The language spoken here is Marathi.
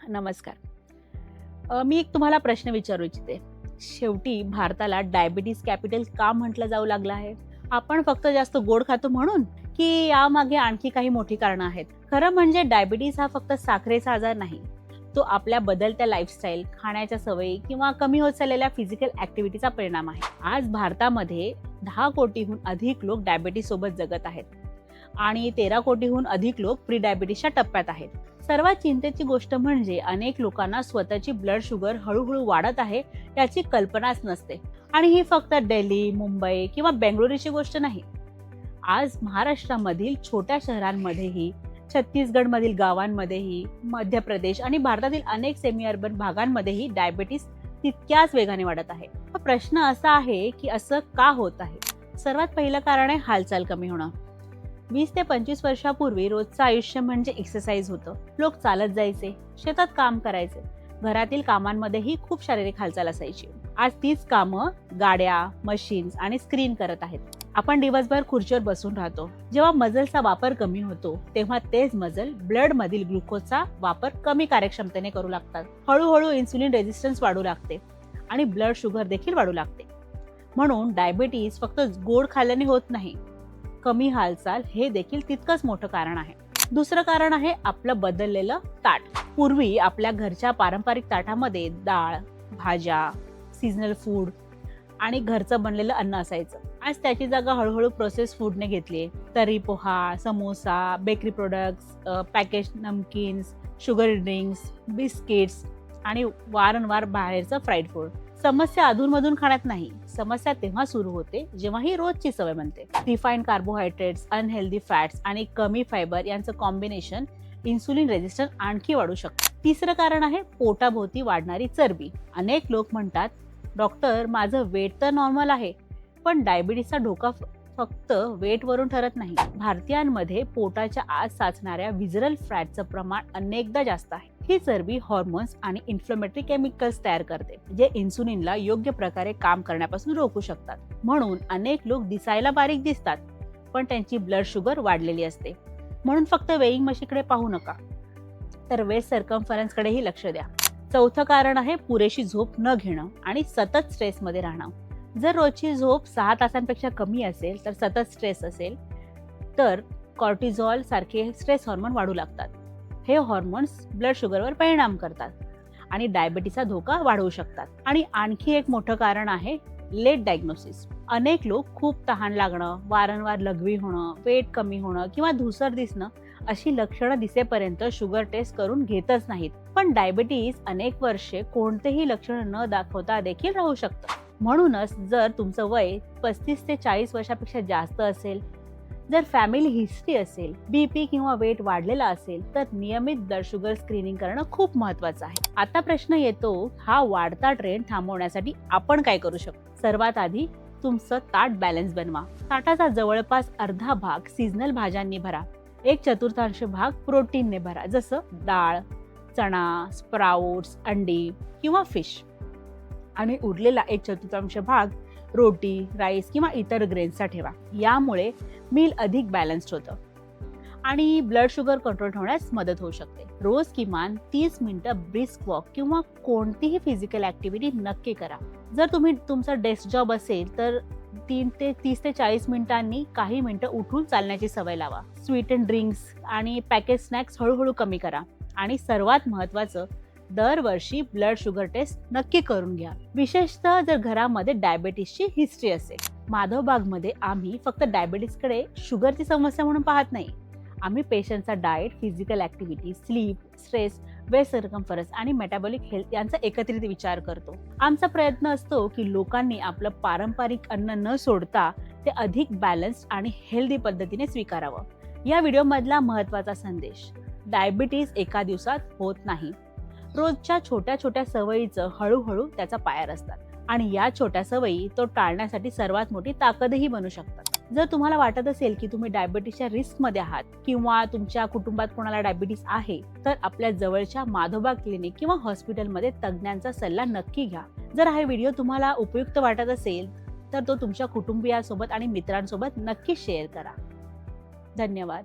नमस्कार. मी एक तुम्हाला प्रश्न विचारू इच्छिते. शेवटी भारताला डायबिटीज कॅपिटल का म्हटलं जाऊ लागलं आहे? आपण फक्त जास्त गोड खातो म्हणून? की यामागे आणखी काही मोठी कारणं आहेत? खरं म्हणजे डायबिटीज हा फक्त साखरेचा आजार नाही. तो आपल्या बदलत्या लाईफस्टाईल, खाण्याच्या सवयी किंवा कमी होत चाललेल्या फिजिकल ॲक्टिव्हिटीचा परिणाम आहे. आज भारतामध्ये 10 कोटीहून अधिक लोक डायबिटीज सोबत जगत आहेत आणि 13 कोटीहून अधिक लोक प्री डायबिटीजच्या टप्प्यात आहेत. सर्वात चिंतेची गोष्ट म्हणजे अनेक लोकांना स्वतःची ब्लड शुगर हळूहळू वाढत आहे याची कल्पनाच नसते. आणि ही फक्त दिल्ली, मुंबई किंवा बेंगळुरूची गोष्ट नाही. आज महाराष्ट्रामधील छोट्या शहरांमध्येही, छत्तीसगडमधील गावांमध्येही, मध्य प्रदेश आणि भारतातील अनेक सेमी अर्बन भागांमध्येही डायबिटीस तितक्याच वेगाने वाढत आहे. हा प्रश्न असा आहे की असं का होत आहे? सर्वात पहिलं कारण आहे हालचाल कमी होणं. 20 ते 25 वर्षापूर्वी रोजचं आयुष्य म्हणजे एक्सरसाइज होतं. लोक चालत जायचे, शेतात काम करायचे, घरातील कामांमध्येही खूप शारीरिक हालचाल असायची. आज तीच कामं गाड्या, मशीन्स आणि स्क्रीन करत आहेत. आपण दिवसभर खुर्चीवर बसून राहतो. जेव्हा मजलचा वापर कमी होतो तेव्हा तेच मजल ब्लड मधील ग्लुकोजचा वापर कमी कार्यक्षमतेने करू लागतात. हळूहळू इन्सुलिन रेझिस्टन्स वाढू लागते आणि ब्लड शुगर देखील वाढू लागते. म्हणून डायबिटीज फक्त गोड खाल्ल्याने होत नाही. कमी हालचाल हे देखील तितकंच मोठं कारण आहे. दुसरं कारण आहे आपलं बदललेलं ताट. पूर्वी आपल्या घरच्या पारंपरिक ताटामध्ये डाळ, भाज्या, सीझनल फूड आणि घरचं बनलेलं अन्न असायचं. आज त्याची जागा हळूहळू प्रोसेस फूडने घेतली. Tarri poha, samosa, bakery products, package namkeens, sugar drinks, biscuits आणि वारंवार बाहेरचं फ्राईड फूड. समस्या अधूनमधून खाण्यात नाही, समस्या तेव्हा सुरू होते जेव्हा ही रोजची सवय बनते. रिफाईंड कार्बोहायड्रेट्स, अनहेल्दी फॅट्स आणि कमी फायबर यांचं कॉम्बिनेशन इन्सुलिन रेझिस्टन्स आणखी वाढू शकतं. तिसरं कारण आहे पोटाभोवती वाढणारी चरबी. अनेक लोक म्हणतात, डॉक्टर माझं वेट तर नॉर्मल आहे, पण डायबिटीसचा धोका फक्त वेटवरून ठरत नाही. भारतीयांमध्ये पोटाच्या आत साचणाऱ्या व्हिजरल फॅटचं प्रमाण अनेकदा जास्त आहे. ही चरबी हॉर्मोन्स आणि इन्फ्लेमेटरी केमिकल्स तयार करते, जे इन्सुलिनला योग्य प्रकारे काम करण्यापासून रोखू शकतात. म्हणून अनेक लोक दिसायला बारीक दिसतात, पण त्यांची ब्लड शुगर वाढलेली असते. म्हणून फक्त वेइंग मशीनकडे पाहू नका, तर वेस्ट सर्कम्फरन्सकडेही लक्ष द्या. चौथं कारण आहे पुरेशी झोप न घेणं आणि सतत स्ट्रेसमध्ये राहणं. जर रोजची झोप 6 तासांपेक्षा कमी असेल, तर सतत स्ट्रेस असेल, तर कॉर्टिझॉल सारखे स्ट्रेस हॉर्मोन वाढू लागतात. हे हॉर्मोन्स ब्लड शुगरवर परिणाम करतात आणि डायबिटीसचा धोका वाढवू शकतात. आणि आणखी एक मोठं कारण आहे लेट डायग्नोसिस. अनेक लोक खूप तहान लागणं, वारंवार लघवी होणं, वेट कमी होणं किंवा धूसर दिसणं अशी लक्षणं दिसेपर्यंत शुगर टेस्ट करून घेतच नाहीत. पण डायबिटीस अनेक वर्षे कोणतेही लक्षण न दाखवता देखील राहू शकतं. म्हणूनच जर तुमचं वय 35 ते 40 वर्षापेक्षा जास्त असेल, जर फॅमिली हिस्ट्री असेल, बीपी किंवा वेट वाढलेला असेल, तर नियमित ब्लड शुगर स्क्रीनिंग करणं खूप महत्त्वाचं आहे. आता प्रश्न येतो, हा वाढता ट्रेंड थांबवण्यासाठी आपण काय करू शकतो? सर्वात आधी तुमचं ताट बॅलन्स बनवा. ताटाचा जवळपास अर्धा भाग सीझनल भाज्यांनी भरा. 1/4 भाग प्रोटीनने भरा, जसं डाळ, चणा, स्प्राउट्स, अंडी किंवा फिश. आणि उरलेला 1/4 भाग रोटी, राईस किंवा इतर ग्रेन्सचा ठेवा. यामुळे मील अधिक बॅलन्स्ड होतं आणि ब्लड शुगर कंट्रोल ठेवण्यास मदत होऊ शकते. रोज किमान 30 मिनिटं ब्रिस्क वॉक किंवा कोणतीही फिजिकल ॲक्टिव्हिटी नक्की करा. जर तुमचा डेस्क जॉब असेल, तर 30 ते 40 मिनिटांनी काही मिनिटं उठून चालण्याची सवय लावा. स्वीट अँड ड्रिंक्स आणि पॅकेज स्नॅक्स हळूहळू कमी करा. आणि सर्वात महत्त्वाचं, दरवर्षी ब्लड शुगर टेस्ट नक्की करून घ्या, विशेषतः जर घरामध्ये डायबिटीसची हिस्ट्री असेल. माधवबागमध्ये आम्ही फक्त डायबिटीसकडे शुगरची समस्या म्हणून पाहत नाही. आम्ही पेशंटचा diet, physical activity, sleep, stress, waist circumference आणि मेटाबॉलिक हेल्थ यांचा एकत्रित विचार करतो. आमचा प्रयत्न असतो की लोकांनी आपलं पारंपरिक अन्न न सोडता ते अधिक बॅलन्स्ड आणि हेल्दी पद्धतीने स्वीकारावं. या व्हिडिओमधला महत्त्वाचा संदेश, डायबिटीस एका दिवसात होत नाही. रोजच्या छोट्या छोट्या सवयीचं हळूहळू त्याचा पाया असतात आणि या छोट्या सवयी तो टाळण्यासाठी सर्वात मोठी ताकदही बनू शकतात. जर तुम्हाला वाटत असेल की तुम्ही डायबिटीसच्या रिस्कमध्ये आहात किंवा तुमच्या कुटुंबात कोणाला डायबिटीस आहे, तर आपल्या जवळच्या माधवबाग क्लिनिक किंवा हॉस्पिटलमध्ये तज्ज्ञांचा सल्ला नक्की घ्या. जर हा व्हिडिओ तुम्हाला उपयुक्त वाटत असेल, तर तो तुमच्या कुटुंबियांसोबत आणि मित्रांसोबत नक्की शेअर करा. धन्यवाद.